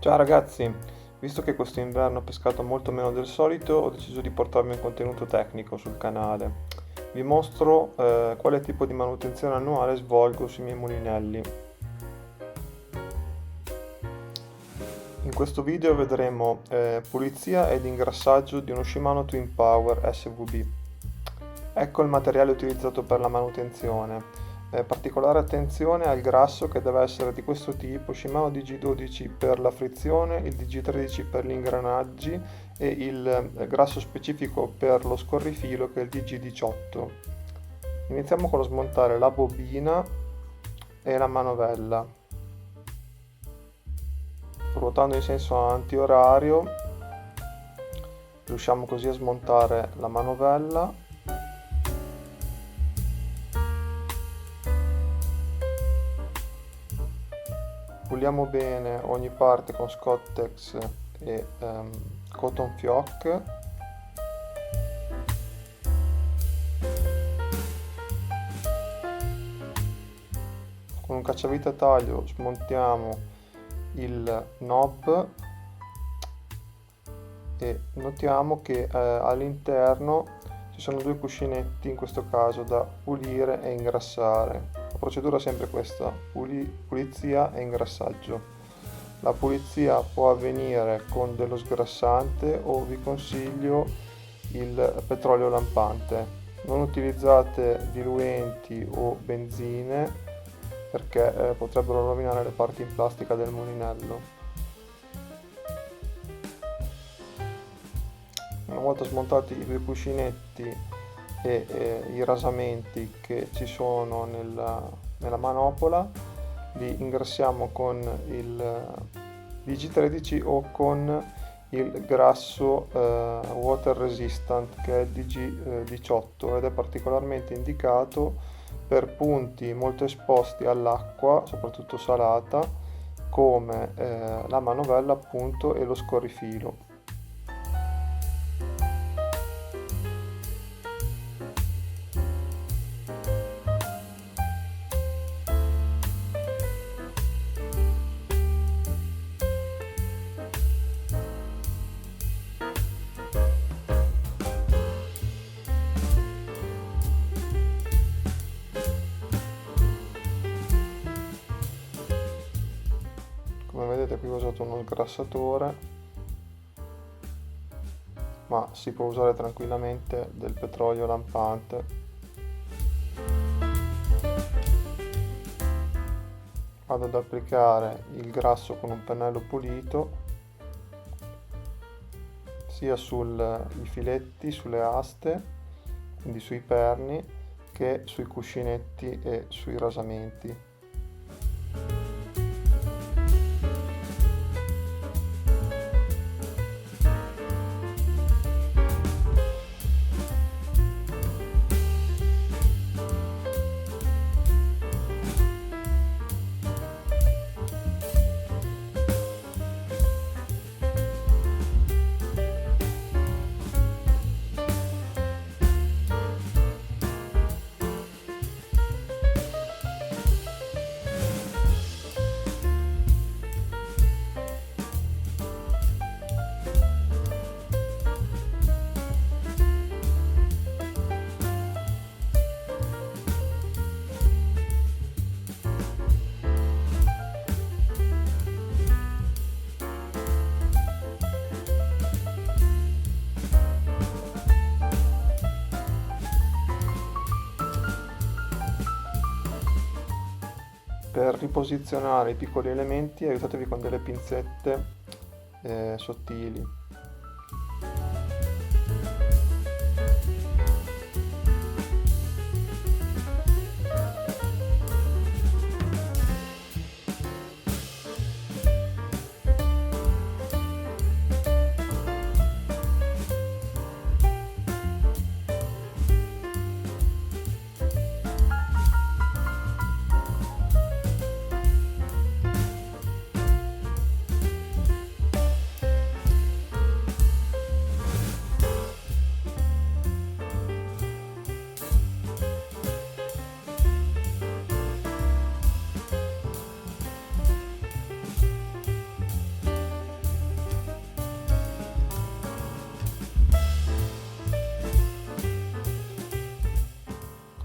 Ciao ragazzi, visto che questo inverno ho pescato molto meno del solito, ho deciso di portarvi un contenuto tecnico sul canale. Vi mostro quale tipo di manutenzione annuale svolgo sui miei mulinelli. In questo video vedremo pulizia ed ingrassaggio di uno Shimano Twin Power SVB. Ecco il materiale utilizzato per la manutenzione. Particolare attenzione al grasso, che deve essere di questo tipo: Shimano DG12 per la frizione, il DG13 per gli ingranaggi e il grasso specifico per lo scorrifilo, che è il DG18. Iniziamo con lo smontare la bobina e la manovella. Ruotando in senso antiorario riusciamo così a smontare la manovella. Puliamo bene ogni parte con Scottex e Cotton Fioc. Con un cacciavite a taglio smontiamo il knob e notiamo che all'interno ci sono due cuscinetti, in questo caso da pulire e ingrassare. La procedura è sempre questa: pulizia e ingrassaggio. La pulizia può avvenire con dello sgrassante o vi consiglio il petrolio lampante. Non utilizzate diluenti o benzine perché potrebbero rovinare le parti in plastica del mulinello. Una volta smontati i due cuscinetti e i rasamenti che ci sono nella manopola, li ingrassiamo con il DG13 o con il grasso water resistant, che è il DG18, ed è particolarmente indicato per punti molto esposti all'acqua, soprattutto salata, come la manovella appunto e lo scorrifilo. Come vedete, qui ho usato uno sgrassatore, ma si può usare tranquillamente del petrolio lampante. Vado ad applicare il grasso con un pennello pulito sia sui filetti, sulle aste, quindi sui perni, che sui cuscinetti e sui rasamenti. Per riposizionare i piccoli elementi aiutatevi con delle pinzette sottili.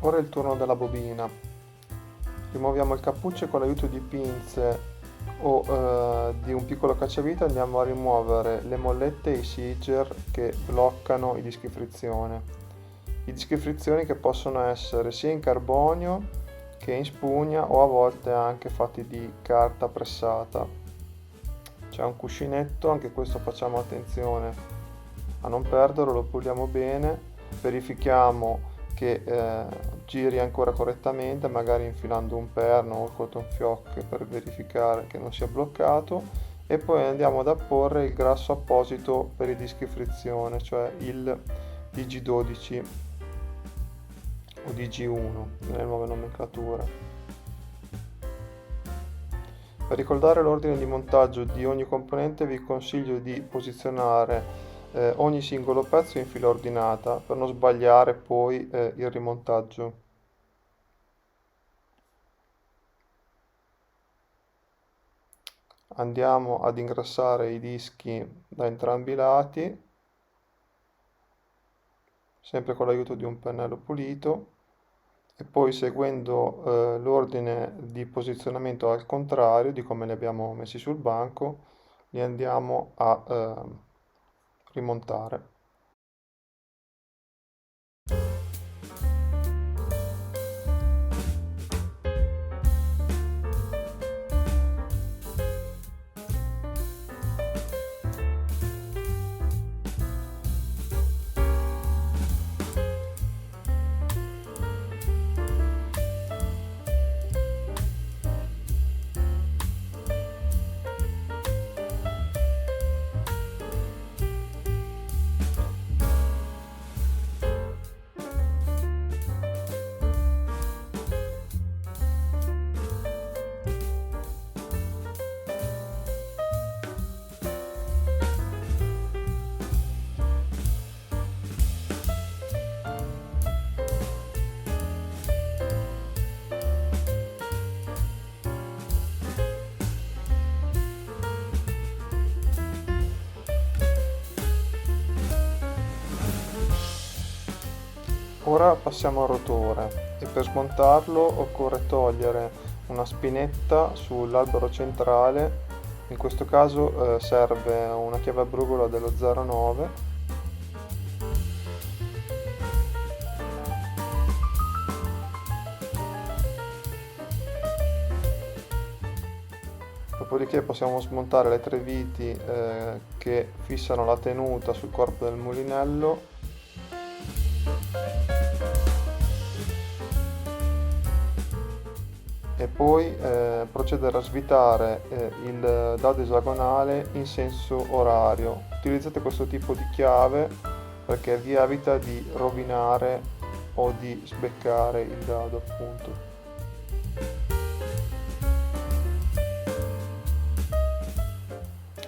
Ora è il turno della bobina. Rimuoviamo il cappuccio e con l'aiuto di pinze o di un piccolo cacciavite andiamo a rimuovere le mollette e i siger che bloccano i dischi frizione. I dischi frizione che possono essere sia in carbonio che in spugna o a volte anche fatti di carta pressata. C'è un cuscinetto, anche questo facciamo attenzione a non perderlo, lo puliamo bene, verifichiamo che giri ancora correttamente, magari infilando un perno o il cotton fioc per verificare che non sia bloccato, e poi andiamo ad apporre il grasso apposito per i dischi frizione, cioè il DG12 o DG1 nelle nuove nomenclature. Per ricordare l'ordine di montaggio di ogni componente vi consiglio di posizionare ogni singolo pezzo in fila ordinata per non sbagliare poi il rimontaggio. Andiamo ad ingrassare i dischi da entrambi i lati, sempre con l'aiuto di un pennello pulito, e poi seguendo l'ordine di posizionamento al contrario di come li abbiamo messi sul banco, li andiamo a rimontare. Ora passiamo al rotore e per smontarlo occorre togliere una spinetta sull'albero centrale, in questo caso serve una chiave a brugola dello 09. Dopodiché possiamo smontare le tre viti che fissano la tenuta sul corpo del mulinello. E poi procedere a svitare il dado esagonale in senso orario. Utilizzate questo tipo di chiave perché vi evita di rovinare o di sbeccare il dado, appunto.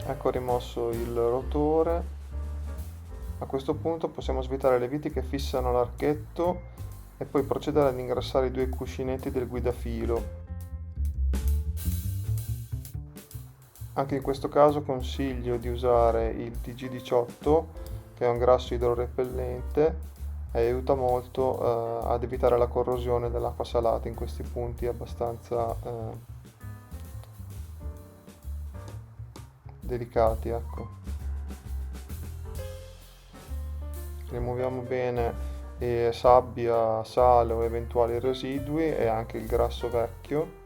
Ecco rimosso il rotore. A questo punto possiamo svitare le viti che fissano l'archetto e poi procedere ad ingrassare i due cuscinetti del guidafilo. Anche in questo caso consiglio di usare il TG18, che è un grasso idrorepellente e aiuta molto ad evitare la corrosione dell'acqua salata in questi punti abbastanza delicati, ecco. Rimuoviamo bene sabbia, sale o eventuali residui e anche il grasso vecchio.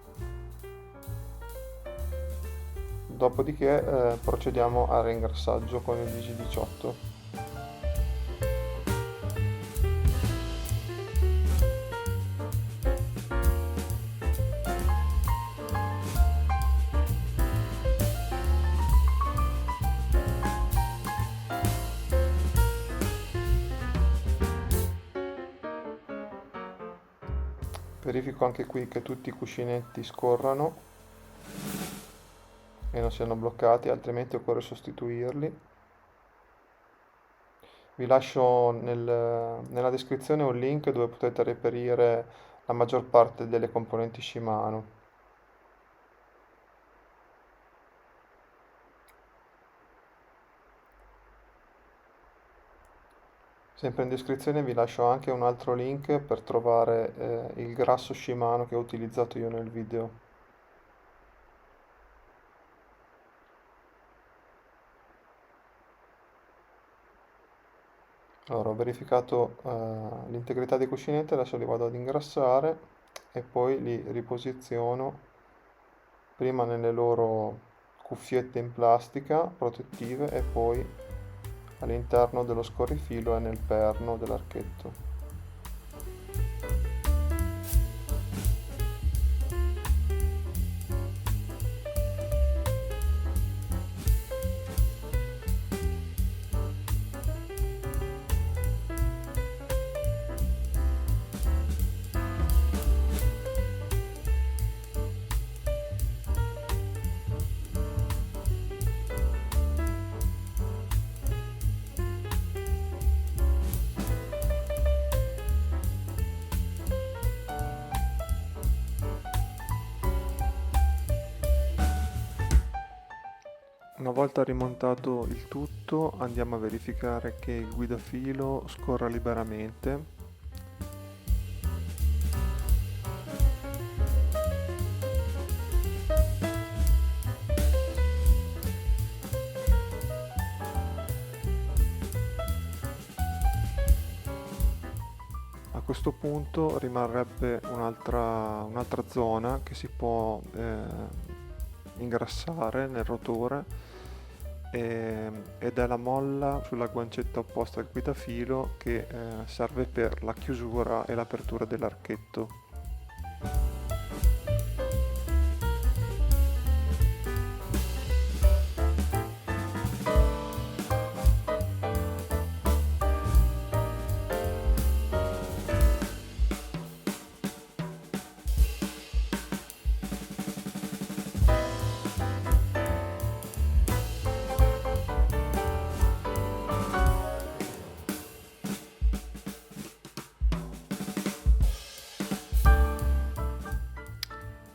Dopodiché procediamo al ringrassaggio con il DG18. Verifico anche qui che tutti i cuscinetti scorrano e non siano bloccati, altrimenti occorre sostituirli. Vi lascio nella descrizione un link dove potete reperire la maggior parte delle componenti Shimano. Sempre in descrizione vi lascio anche un altro link per trovare il grasso Shimano che ho utilizzato io nel video. Allora, ho verificato l'integrità dei cuscinetti, adesso li vado ad ingrassare e poi li riposiziono prima nelle loro cuffiette in plastica protettive e poi all'interno dello scorrifilo e nel perno dell'archetto. Una volta rimontato il tutto andiamo a verificare che il guidafilo scorra liberamente. A questo punto rimarrebbe un'altra zona che si può ingrassare nel rotore ed è la molla sulla guancetta opposta al guidafilo che serve per la chiusura e l'apertura dell'archetto.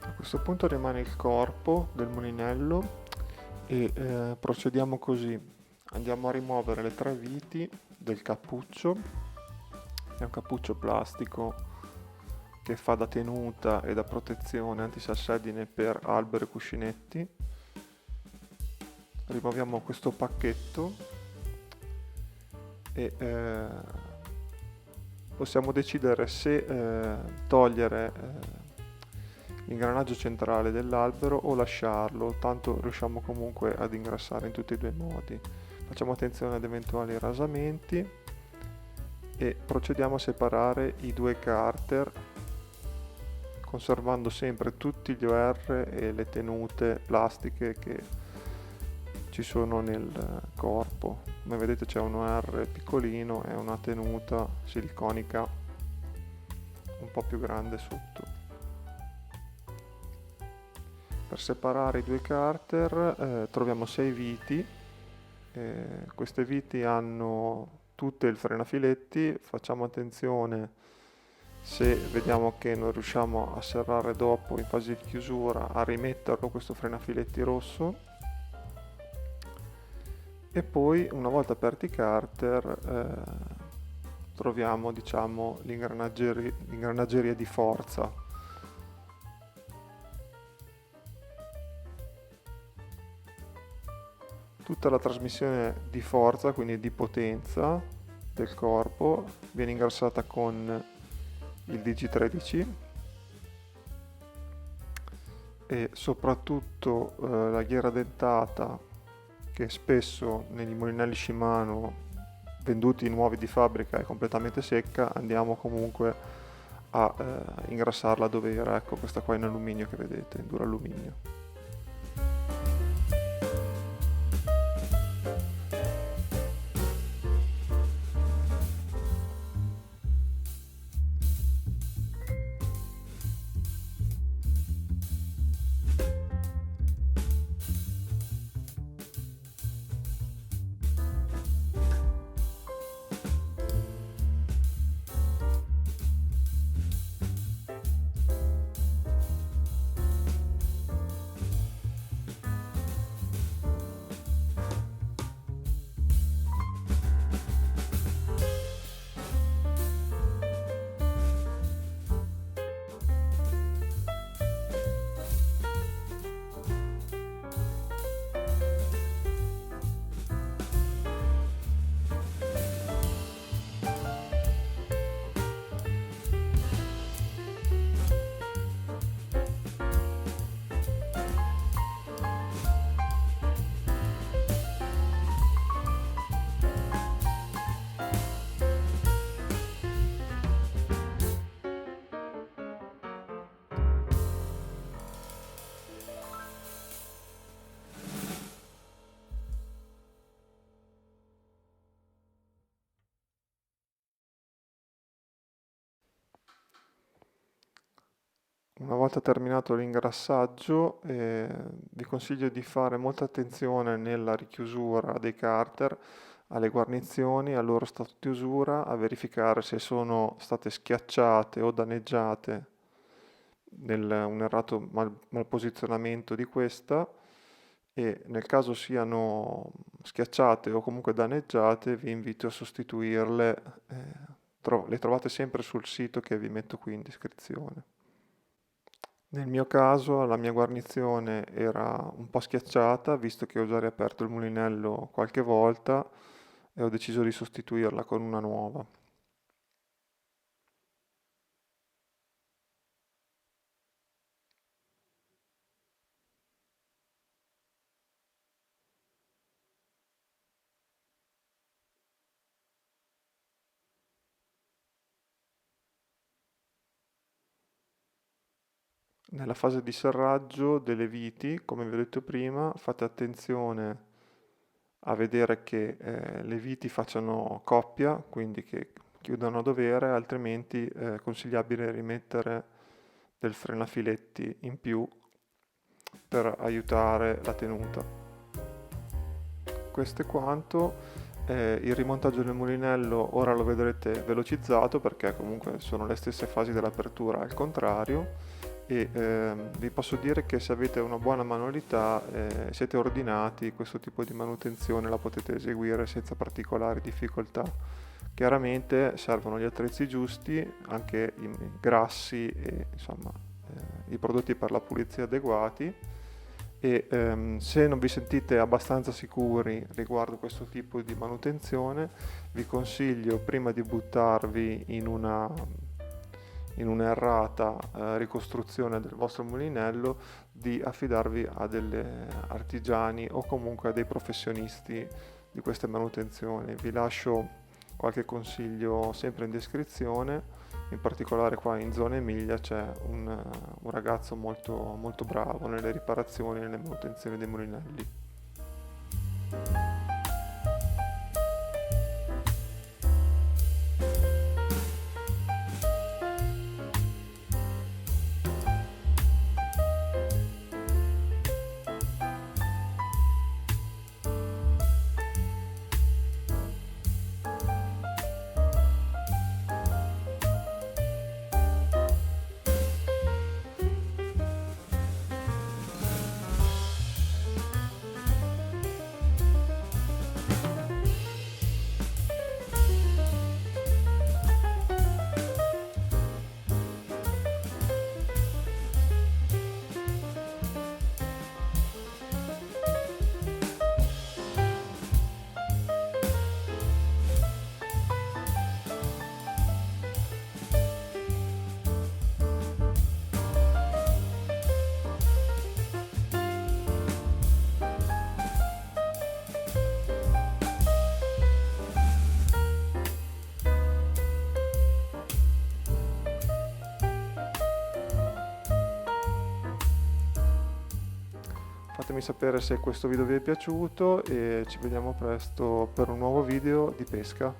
A questo punto rimane il corpo del mulinello e procediamo così. Andiamo a rimuovere le tre viti del cappuccio, è un cappuccio plastico che fa da tenuta e da protezione antisassedine per albero e cuscinetti. Rimuoviamo questo pacchetto e possiamo decidere se togliere l'ingranaggio centrale dell'albero o lasciarlo, tanto riusciamo comunque ad ingrassare in tutti e due i modi. Facciamo attenzione ad eventuali rasamenti e procediamo a separare i due carter conservando sempre tutti gli OR e le tenute plastiche che ci sono nel corpo. Come vedete c'è un OR piccolino e una tenuta siliconica un po' più grande sotto. Per separare i due carter troviamo 6 viti, queste viti hanno tutte il frenafiletti, facciamo attenzione se vediamo che non riusciamo a serrare dopo in fase di chiusura a rimetterlo questo frenafiletti rosso e poi una volta aperti i carter troviamo diciamo l'ingranaggeria di forza. Tutta la trasmissione di forza, quindi di potenza del corpo, viene ingrassata con il Digi13 e soprattutto la ghiera dentata che spesso negli mulinelli Shimano venduti nuovi di fabbrica è completamente secca, andiamo comunque a ingrassarla dove era, ecco questa qua in alluminio che vedete, in duralluminio. Una volta terminato l'ingrassaggio, vi consiglio di fare molta attenzione nella richiusura dei carter alle guarnizioni, al loro stato di usura, a verificare se sono state schiacciate o danneggiate nel un errato malposizionamento di questa, e nel caso siano schiacciate o comunque danneggiate vi invito a sostituirle. Le trovate sempre sul sito che vi metto qui in descrizione. Nel mio caso la mia guarnizione era un po' schiacciata, visto che ho già riaperto il mulinello qualche volta e ho deciso di sostituirla con una nuova. Nella fase di serraggio delle viti, come vi ho detto prima, fate attenzione a vedere che le viti facciano coppia, quindi che chiudano a dovere, altrimenti è consigliabile rimettere del frenafiletti in più per aiutare la tenuta. Questo è quanto. Il rimontaggio del mulinello ora lo vedrete velocizzato perché comunque sono le stesse fasi dell'apertura al contrario, e vi posso dire che se avete una buona manualità, siete ordinati, questo tipo di manutenzione la potete eseguire senza particolari difficoltà. Chiaramente servono gli attrezzi giusti, anche i grassi e insomma i prodotti per la pulizia adeguati, e se non vi sentite abbastanza sicuri riguardo questo tipo di manutenzione, vi consiglio, prima di buttarvi in una errata ricostruzione del vostro mulinello, di affidarvi a degli artigiani o comunque a dei professionisti di queste manutenzioni. Vi lascio qualche consiglio sempre in descrizione. In particolare qua in zona Emilia c'è un ragazzo molto, molto bravo nelle riparazioni e nelle manutenzioni dei mulinelli. Fatemi sapere se questo video vi è piaciuto e ci vediamo presto per un nuovo video di pesca.